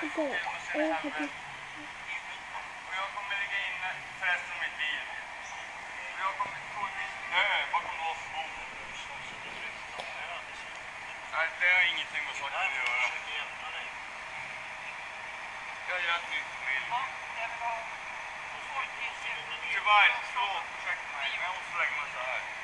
Och jag kommer lägga in förresten mitt bil. Och jag kommer troligtvis dö bakom lås och bom. Nej, det har ingenting med saken att göra. Jag gör ett nytt bil. Tyvärr, förlåt, ursäkta mig, men jag måste lägga mig så här.